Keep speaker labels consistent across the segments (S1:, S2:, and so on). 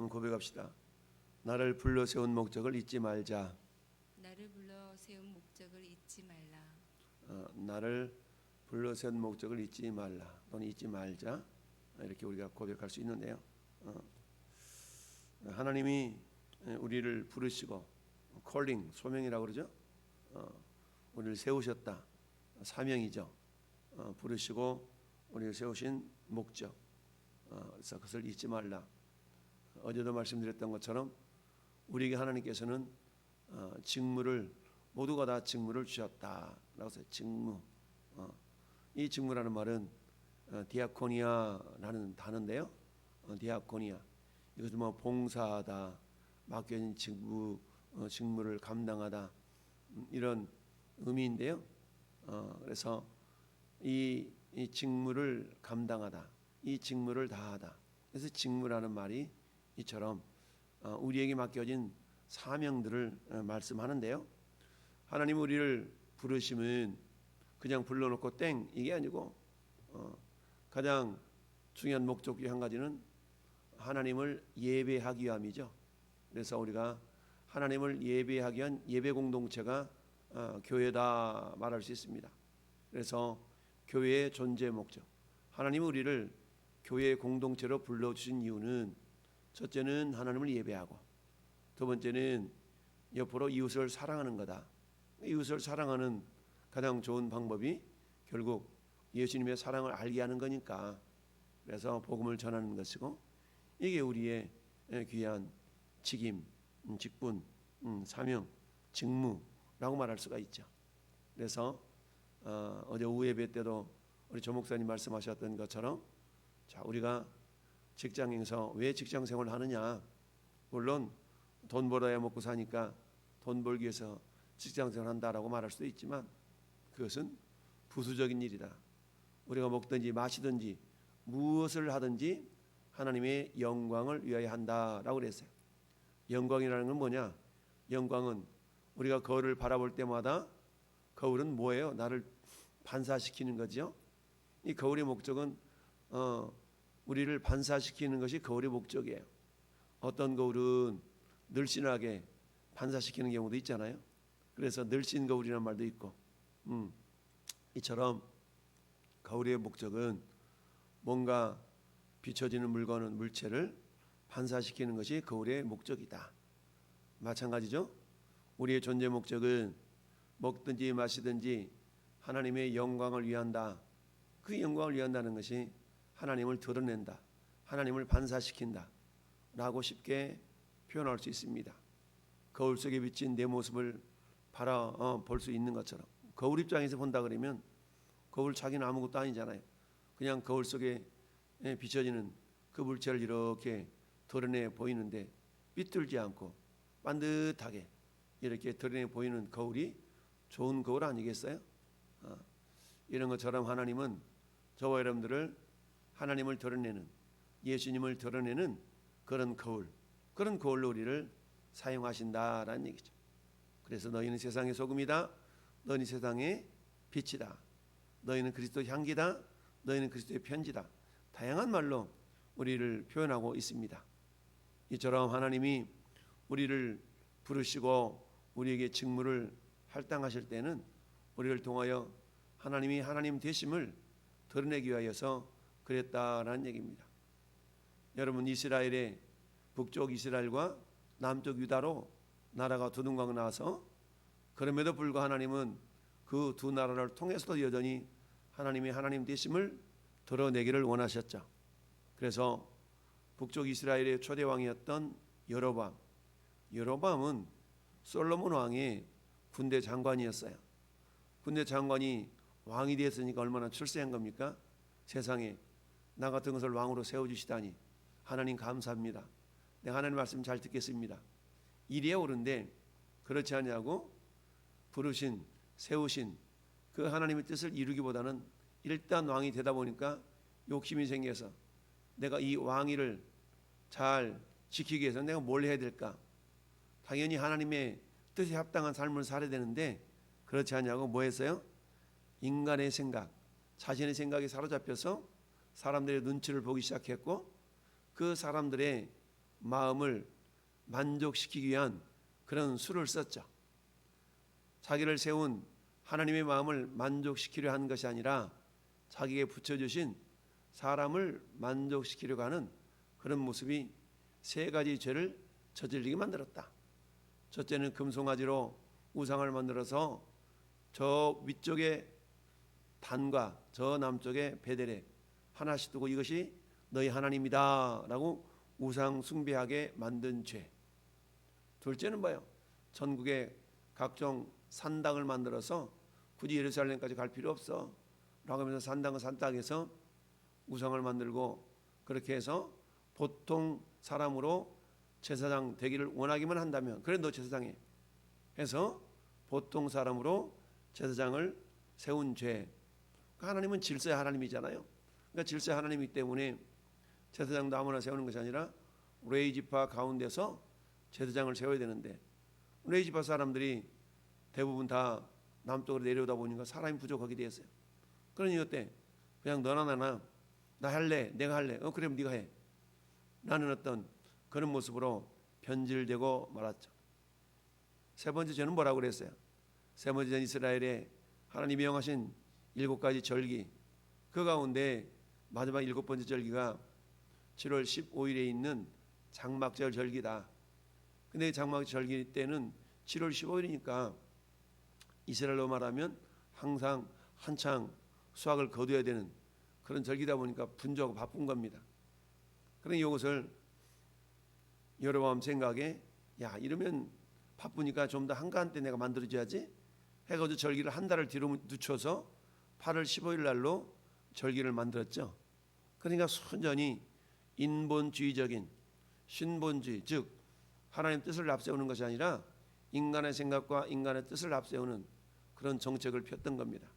S1: 한번 고백합시다. 나를 불러 세운 목적을 잊지 말자.
S2: 나를 불러 세운 목적을 잊지 말라.
S1: 나를 불러 세운 목적을 잊지 말라. 또는 잊지 말자. 이렇게 우리가 고백할 수 있는데요. 하나님이 우리를 부르시고 콜링, 소명이라고 그러죠. 우리를 세우셨다. 사명이죠. 부르시고 우리를 세우신 목적. 그래서 그것을 잊지 말라. 어제도 말씀드렸던 것처럼 우리에게 하나님께서는 직무를 모두가 다 직무를 주셨다라고 해서 직무. 이 직무라는 말은 디아코니아라는 단어인데요. 디아코니아. 이것은 뭐 봉사하다, 맡겨진 직무를 감당하다 이런 의미인데요. 그래서 이 직무를 감당하다, 이 직무를 다하다. 그래서 직무라는 말이 이처럼 우리에게 맡겨진 사명들을 말씀하는데요. 하나님 우리를 부르시면 그냥 불러놓고 땡 이게 아니고 가장 중요한 목적 중 한 가지는 하나님을 예배하기 위함이죠. 그래서 우리가 하나님을 예배하기 위한 예배 공동체가 교회다 말할 수 있습니다. 그래서 교회의 존재 목적, 하나님은 우리를 교회 공동체로 불러주신 이유는 첫째는 하나님을 예배하고 두 번째는 옆으로 이웃을 사랑하는 거다. 이웃을 사랑하는 가장 좋은 방법이 결국 예수님의 사랑을 알게 하는 거니까 그래서 복음을 전하는 것이고 이게 우리의 귀한 직임, 직분, 사명, 직무라고 말할 수가 있죠. 그래서 어제 오후 예배 때도 우리 조 목사님 말씀하셨던 것처럼 자 우리가 직장에서 왜 직장 생활을 하느냐. 물론 돈 벌어야 먹고 사니까 돈 벌기 위해서 직장 생활을 한다라고 말할 수도 있지만 그것은 부수적인 일이다. 우리가 먹든지 마시든지 무엇을 하든지 하나님의 영광을 위하여 한다라고 그랬어요. 영광이라는 건 뭐냐? 영광은 우리가 거울을 바라볼 때마다 거울은 뭐예요? 나를 반사시키는 거죠. 이 거울의 목적은 우리를 반사시키는 것이 거울의 목적이에요. 어떤 거울은 늘씬하게 반사시키는 경우도 있잖아요. 그래서 늘씬 거울이라는 말도 있고 이처럼 거울의 목적은 뭔가 비춰지는 물건은 물체를 반사시키는 것이 거울의 목적이다. 마찬가지죠. 우리의 존재 목적은 먹든지 마시든지 하나님의 영광을 위한다. 그 영광을 위한다는 것이 하나님을 드러낸다. 하나님을 반사시킨다. 라고 쉽게 표현할 수 있습니다. 거울 속에 비친 내 모습을 볼 수 있는 것처럼 거울 입장에서 본다 그러면 거울 자기는 아무것도 아니잖아요. 그냥 거울 속에 비춰지는 그 물체를 이렇게 드러내 보이는데 삐뚤지 않고 반듯하게 이렇게 드러내 보이는 거울이 좋은 거울 아니겠어요? 이런 것처럼 하나님은 저와 여러분들을 하나님을 드러내는 예수님을 드러내는 그런 거울로 우리를 사용하신다라는 얘기죠. 그래서 너희는 세상의 소금이다. 너희는 세상의 빛이다. 너희는 그리스도의 향기다. 너희는 그리스도의 편지다. 다양한 말로 우리를 표현하고 있습니다. 이처럼 하나님이 우리를 부르시고 우리에게 직무를 할당하실 때는 우리를 통하여 하나님이 하나님 되심을 드러내기 위하여서 그랬다라는 얘기입니다. 여러분 이스라엘의 북쪽 이스라엘과 남쪽 유다로 나라가 두둥강 나서 그럼에도 불구하고 하나님은 그 두 나라를 통해서도 여전히 하나님이 하나님 되심을 드러내기를 원하셨죠. 그래서 북쪽 이스라엘의 초대 왕이었던 여로보암은 솔로몬 왕의 군대 장관이었어요. 군대 장관이 왕이 됐으니까 얼마나 출세한 겁니까? 세상에 나 같은 것을 왕으로 세워주시다니 하나님 감사합니다. 내가 하나님 말씀 잘 듣겠습니다. 이리에 오른데 그렇지 않냐고 부르신 세우신 그 하나님의 뜻을 이루기보다는 일단 왕이 되다 보니까 욕심이 생겨서 내가 이 왕위를 잘 지키기 위해서 내가 뭘 해야 될까? 당연히 하나님의 뜻에 합당한 삶을 살아야 되는데 그렇지 않냐고 뭐 했어요? 인간의 생각, 자신의 생각에 사로잡혀서 사람들의 눈치를 보기 시작했고 그 사람들의 마음을 만족시키기 위한 그런 수를 썼죠. 자기를 세운 하나님의 마음을 만족시키려 한 것이 아니라 자기에게 붙여주신 사람을 만족시키려고 하는 그런 모습이 세 가지 죄를 저지르게 만들었다. 첫째는 금송아지로 우상을 만들어서 저 위쪽에 단과 저 남쪽에 베델에 하나씩 두고 이것이 너희 하나님이다 라고 우상 숭배하게 만든 죄. 둘째는 뭐예요? 전국에 각종 산당을 만들어서 굳이 예루살렘까지 갈 필요 없어 라고 하면서 산당에서 우상을 만들고 그렇게 해서 보통 사람으로 제사장 되기를 원하기만 한다면 그래 너 제사장해 해서 보통 사람으로 제사장을 세운 죄. 하나님은 질서의 하나님이잖아요. 그러니까 질서의 하나님이기 때문에 제사장도 아무나 세우는 것이 아니라 레위 지파 가운데서 제사장을 세워야 되는데 레위 지파 사람들이 대부분 다 남쪽으로 내려오다 보니까 사람이 부족하게 되었어요. 그러니 어때? 그냥 너나 나나 나 할래 내가 할래 그럼 네가 해 라는 어떤 그런 모습으로 변질되고 말았죠. 세 번째 죄는 뭐라고 그랬어요? 세 번째 죄는 이스라엘에 하나님이 명하신 7가지 절기 그 가운데 마지막 7번째 절기가 7월 15일에 있는 장막절 절기다. 근데 장막절 절기 때는 7월 15일이니까 이스라엘로 말하면 항상 한창 수확을 거둬야 되는 그런 절기다 보니까 분주하고 바쁜 겁니다. 그러니 이것을 여로보암 생각에 야 이러면 바쁘니까 좀 더 한가한 때 내가 만들어줘야지 해가지고 절기를 한 달을 뒤로 늦춰서 8월 15일 날로 절기를 만들었죠. 그러니까 순전히 인본주의적인 신본주의 즉 하나님 뜻을 앞세우는 것이 아니라 인간의 생각과 인간의 뜻을 앞세우는 그런 정책을 폈던 겁니다.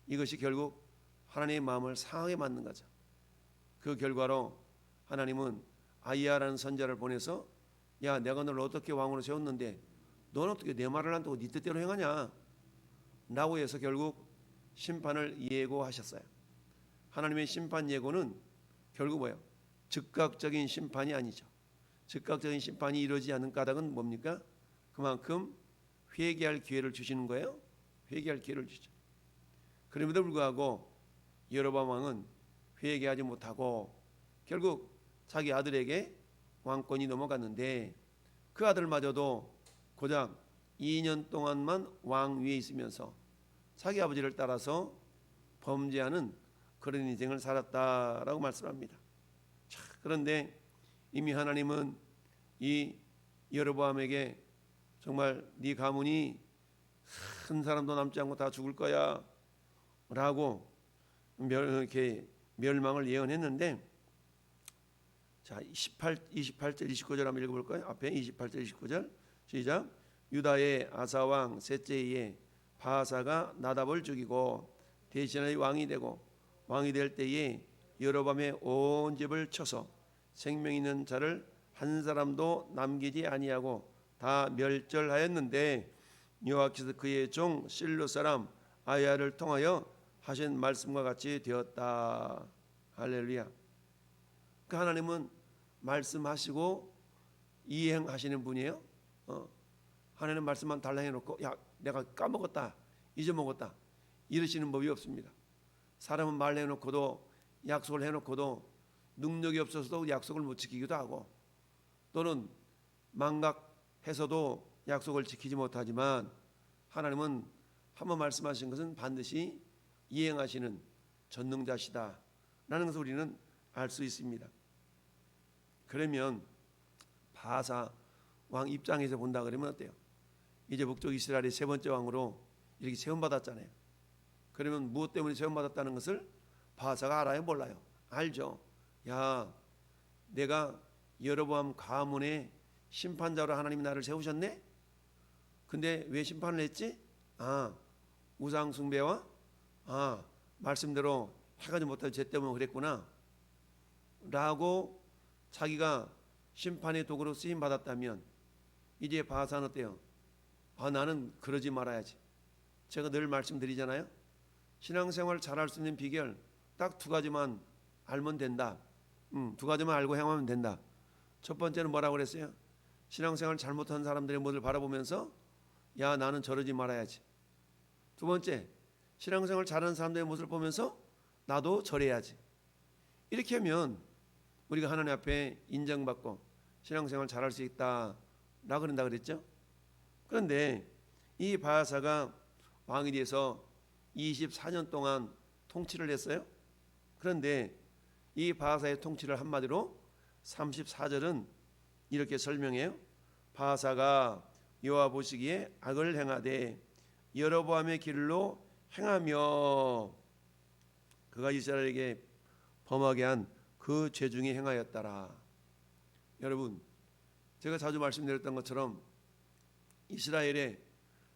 S1: 이것이 결국 하나님의 마음을 상하게 만든 거죠. 그 결과로 하나님은 아이야라는 선지자를 보내서 야 내가 너를 어떻게 왕으로 세웠는데 너는 어떻게 내 말을 안 듣고 네 뜻대로 행하냐 라고 해서 결국 심판을 예고하셨어요. 하나님의 심판 예고는 결국 뭐예요? 즉각적인 심판이 아니죠. 즉각적인 심판이 이루어지지 않는 까닭은 뭡니까? 그만큼 회개할 기회를 주시는 거예요. 회개할 기회를 주죠. 그럼에도 불구하고 여로보암 왕은 회개하지 못하고 결국 자기 아들에게 왕권이 넘어갔는데 그 아들마저도 고작 2년 동안만 왕 위에 있으면서 자기 아버지를 따라서 범죄하는 그런 인생을 살았다라고 말씀합니다. 그런데 이미 하나님은 이 여로보암에게 정말 네 가문이 한 사람도 남지 않고 다 죽을 거야 라고 이렇게 멸망을 예언했는데 자 28절 29절 한번 읽어볼까요? 앞에 28절 29절 시작. 유다의 아사왕 셋째에 바하사가 나답을 죽이고 대신하여 왕이 되고 왕이 될 때에 여로보암의 온 집을 쳐서 생명 있는 자를 한 사람도 남기지 아니하고 다 멸절하였는데 여호와께서 그의 종 실로 사람 아야를 통하여 하신 말씀과 같이 되었다. 할렐루야. 그 하나님은 말씀하시고 이행하시는 분이에요. 하나님 말씀만 달라 해놓고 야 내가 까먹었다 잊어먹었다 이러시는 법이 없습니다. 사람은 말해놓고도 약속을 해놓고도 능력이 없어서도 약속을 못 지키기도 하고 또는 망각해서도 약속을 지키지 못하지만 하나님은 한번 말씀하신 것은 반드시 이행하시는 전능자시다 라는 것을 우리는 알 수 있습니다. 그러면 바하사 왕 입장에서 본다 그러면 어때요? 이제 북쪽 이스라엘의 세 번째 왕으로 이렇게 세움받았잖아요. 그러면 무엇 때문에 세움받았다는 것을 바하사가 알아요? 몰라요? 알죠. 야 내가 여로보암 가문의 심판자로 하나님이 나를 세우셨네. 근데 왜 심판을 했지? 우상 숭배와 말씀대로 해가지 못할 죄 때문에 그랬구나 라고 자기가 심판의 도구로 쓰임 받았다면 이제 바하사는 어때요? 나는 그러지 말아야지. 제가 늘 말씀드리잖아요. 신앙생활 잘할 수 있는 비결 딱 두 가지만 알면 된다. 두 가지만 알고 행하면 된다. 첫 번째는 뭐라고 그랬어요? 신앙생활 잘못한 사람들의 모습을 바라보면서 야, 나는 저러지 말아야지. 두 번째, 신앙생활 잘하는 사람들의 모습을 보면서 나도 저래야지. 이렇게 하면 우리가 하나님 앞에 인정받고 신앙생활 잘할 수 있다라고 그런다 그랬죠. 그런데 이 바하사가 왕이 돼서 24년 동안 통치를 했어요. 그런데 이 바하사의 통치를 한마디로 34절은 이렇게 설명해요. 바하사가 여호와 보시기에 악을 행하되 여로보암의 길로 행하며 그가 이스라엘에게 범하게 한 그 죄 중에 행하였더라. 여러분, 제가 자주 말씀드렸던 것처럼 이스라엘에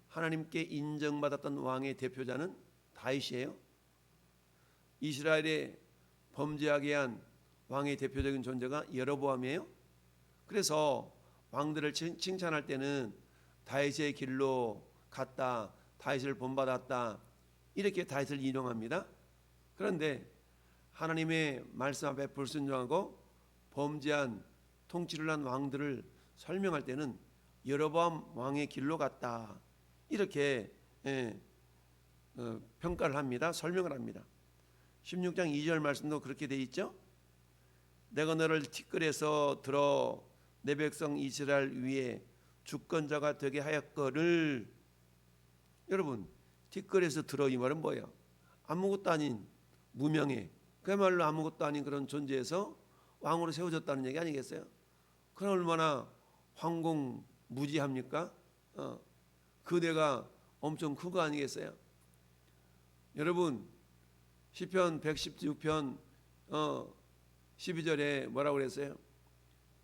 S1: 하나님께 인정받았던 왕의 대표자는 다윗이에요. 이스라엘에 범죄하게 한 왕의 대표적인 존재가 여로보암이에요. 그래서 왕들을 칭찬할 때는 다윗의 길로 갔다, 다윗을 본받았다, 이렇게 다윗을 인용합니다. 그런데 하나님의 말씀 앞에 불순종하고 범죄한 통치를 한 왕들을 설명할 때는 여로보암 왕의 길로 갔다, 이렇게 평가를 합니다. 설명을 합니다. 16장 2절 말씀도 그렇게 돼 있죠. 내가 너를 티끌에서 들어 내 백성 이스라엘 위에 주권자가 되게 하였거늘. 여러분, 티끌에서 들어 이 말은 뭐예요? 아무것도 아닌 무명의, 그야말로 아무것도 아닌 그런 존재에서 왕으로 세워졌다는 얘기 아니겠어요? 그럼 얼마나 황공무지합니까? 그대가 엄청 큰 거 아니겠어요? 여러분, 시편 116편 12절에 뭐라고 그랬어요?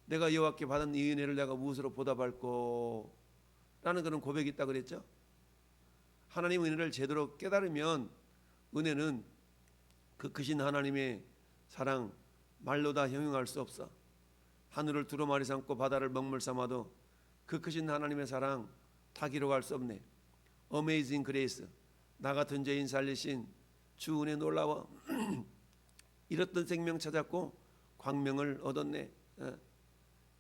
S1: 내가 여호와께 받은 이 은혜를 내가 무엇으로 보답할꼬? 라는 그런 고백이 있다고 그랬죠. 하나님 은혜를 제대로 깨달으면 은혜는 그 크신 하나님의 사랑 말로 다 형용할 수 없어. 하늘을 두루마리 삼고 바다를 먹물 삼아도 그 크신 하나님의 사랑 다 기록할 수 없네. 어메이징 그레이스, 나 같은 죄인 살리신 주 은혜 놀라워. 잃었던 생명 찾았고 광명을 얻었네.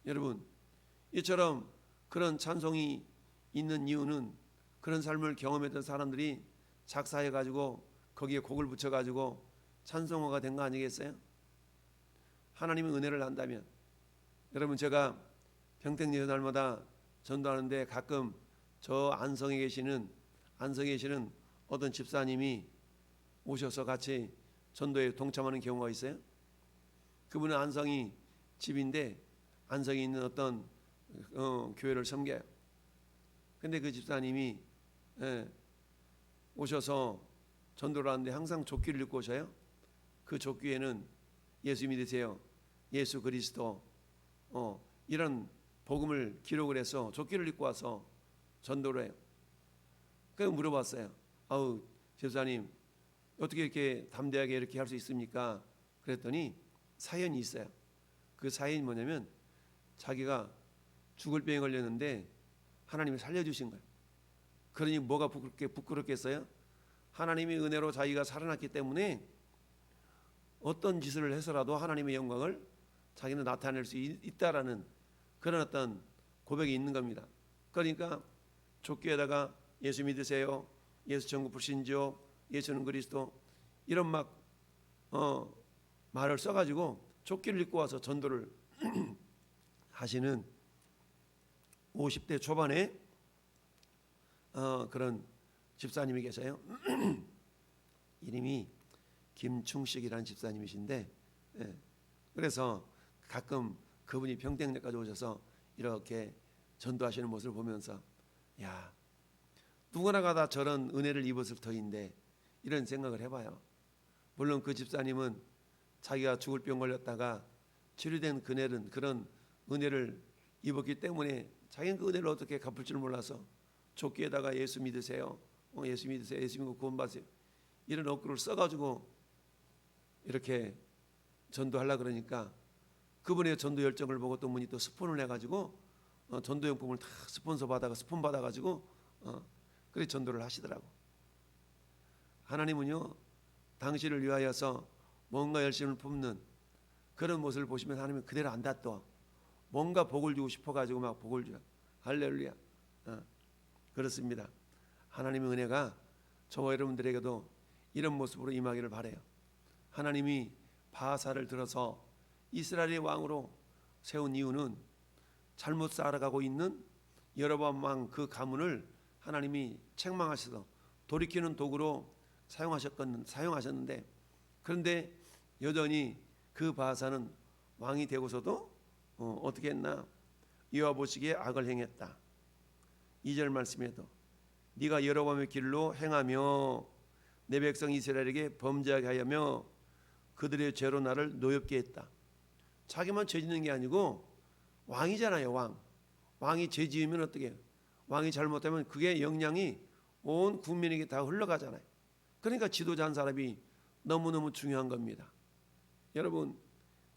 S1: 여러분, 이처럼 그런 찬송이 있는 이유는 그런 삶을 경험했던 사람들이 작사해가지고 거기에 곡을 붙여가지고 찬송어가 된 거 아니겠어요? 하나님의 은혜를 안다면, 여러분, 제가 평택 예수 날마다 전도하는데 가끔 저 안성에 계시는 어떤 집사님이 오셔서 같이 전도에 동참하는 경우가 있어요. 그분은 안성이 집인데 안성에 있는 어떤 교회를 섬겨요. 근데 그 집사님이 오셔서 전도를 하는데 항상 족기를 읽고 오셔요. 그 족기에는 예수 믿으세요, 예수 그리스도, 이런 복음을 기록을 해서 족기를 읽고 와서 전도를 해요. 그래서 물어봤어요. 아우, 집사님, 어떻게 이렇게 담대하게 이렇게 할 수 있습니까? 그랬더니 사연이 있어요. 그 사연이 뭐냐면 자기가 죽을 병에 걸렸는데 하나님이 살려주신 거예요. 그러니 뭐가 부끄럽겠어요? 하나님의 은혜로 자기가 살아났기 때문에 어떤 짓을 해서라도 하나님의 영광을 자기는 나타낼 수 있다라는 그런 어떤 고백이 있는 겁니다. 그러니까 족기에다가 예수 믿으세요, 예수 천국 불신지요, 예수는 그리스도, 이런 막 말을 써가지고 족기를 입고 와서 전도를 하시는 50대 초반에 그런 집사님이 계세요. 이름이 김충식이라는 집사님이신데, 그래서 가끔 그분이 평택역까지 오셔서 이렇게 전도하시는 모습을 보면서, 야, 누구나가 다 저런 은혜를 입었을 터인데, 이런 생각을 해봐요. 물론 그 집사님은 자기가 죽을 병 걸렸다가 치료된 그런 은혜를 입었기 때문에 자기는 그 은혜를 어떻게 갚을 줄 몰라서 족기에다가 예수 믿으세요, 예수 믿으세요, 예수 믿고 구원받으세요, 이런 어구를 써가지고 이렇게 전도하려고 그러니까 그분의 전도 열정을 보고 또 분이 또 스폰을 해가지고 전도용품을 다 스폰 받아가지고 그래 전도를 하시더라고. 하나님은요, 당신을 위하여서 뭔가 열심을 품는 그런 모습을 보시면 하나님은 그대로 안 놔둬. 뭔가 복을 주고 싶어가지고 막 복을 줘요. 할렐루야. 그렇습니다. 하나님의 은혜가 저와 여러분들에게도 이런 모습으로 임하기를 바라요. 하나님이 바사를 들어서 이스라엘의 왕으로 세운 이유는 잘못 살아가고 있는 여로보암 왕 그 가문을 하나님이 책망하셔서 돌이키는 도구로 사용하셨는데, 그런데 여전히 그 바사는 왕이 되고서도 어떻게 했나? 이와 보시기에 악을 행했다. 2절 말씀에도 네가 여로보암의 길로 행하며 내 백성 이스라엘에게 범죄하게 하여며 그들의 죄로 나를 노엽게 했다. 자기만 죄 짓는 게 아니고 왕이잖아요. 왕이 죄 지으면 어떻게 해요? 왕이 잘못하면 그게 영향이 온 국민에게 다 흘러가잖아요. 그러니까 지도자 한 사람이 너무너무 중요한 겁니다. 여러분,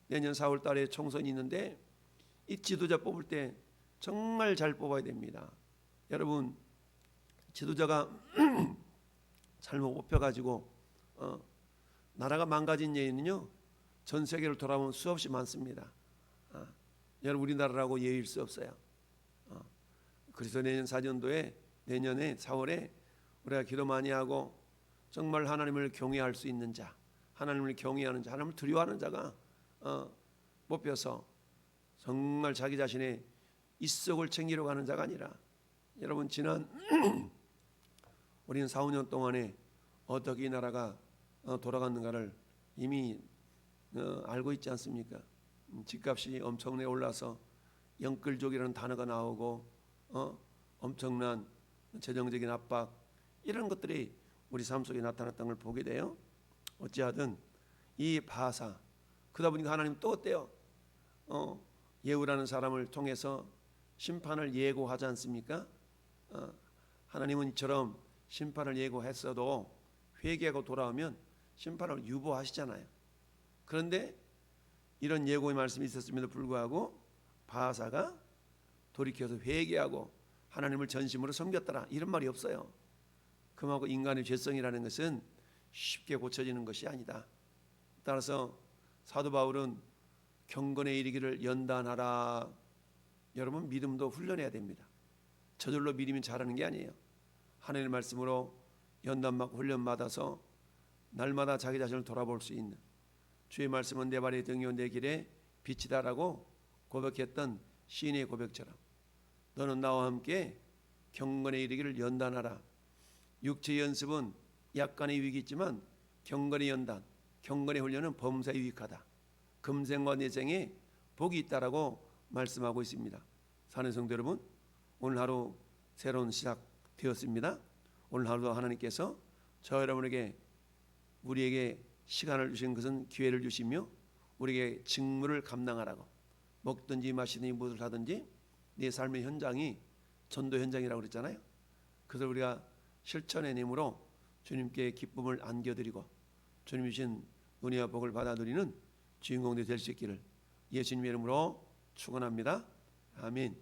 S1: 내년 4월 달에 총선이 있는데 이 지도자 뽑을 때 정말 잘 뽑아야 됩니다. 여러분, 지도자가 잘못 뽑혀가지고 나라가 망가진 예는요 전 세계를 돌아보면 수없이 많습니다. 여러분, 우리나라라고 예일 수 없어요. 그래서 내년 4년도에 내년에 4월에 우리가 기도 많이 하고 정말 하나님을 경외할 수 있는 자, 하나님을 경외하는 자, 하나님을 두려워하는 자가 뽑혀서 정말 자기 자신의 이석을 챙기려고 하는 자가 아니라, 여러분 지난 우리는 4, 5년 동안에 어떻게 이 나라가 돌아갔는가를 이미 알고 있지 않습니까? 집값이 엄청나게 올라서 영끌족이라는 단어가 나오고 엄청난 재정적인 압박, 이런 것들이 우리 삶 속에 나타났던 걸 보게 돼요. 어찌하든 이 바사, 그러다 보니까 하나님 또 어때요? 예후라는 사람을 통해서 심판을 예고하지 않습니까? 하나님은 이처럼 심판을 예고했어도 회개하고 돌아오면 심판을 유보하시잖아요. 그런데 이런 예고의 말씀이 있었음에도 불구하고 바사가 돌이켜서 회개하고 하나님을 전심으로 섬겼더라, 이런 말이 없어요. 그만큼 인간의 죄성이라는 것은 쉽게 고쳐지는 것이 아니다. 따라서 사도 바울은 경건에 이르기를 연단하라. 여러분, 믿음도 훈련해야 됩니다. 저절로 믿음이 자라는 게 아니에요. 하나님의 말씀으로 연단받고 훈련받아서 날마다 자기 자신을 돌아볼 수 있는, 주의 말씀은 내 발의 등이요 내 길의 빛이다라고 고백했던 시인의 고백처럼 너는 나와 함께 경건에 이르기를 연단하라. 육체의 연습은 약간의 유익이 있지만 경건의 연단, 경건의 훈련은 범사에 유익하다. 금생과 내생에 복이 있다라고 말씀하고 있습니다. 사는 성도 여러분, 오늘 하루 새로운 시작 되었습니다. 오늘 하루도 하나님께서 저 여러분에게, 우리에게 시간을 주신 것은 기회를 주시며 우리에게 직무를 감당하라고, 먹든지 마시든지 무엇을 하든지 내 삶의 현장이 전도 현장이라고 그랬잖아요. 그래서 우리가 실천해내므로 주님께 기쁨을 안겨드리고 주님 주신 은혜와 복을 받아 누리는 주인공들이 될 수 있기를 예수님의 이름으로 축원합니다. 아멘.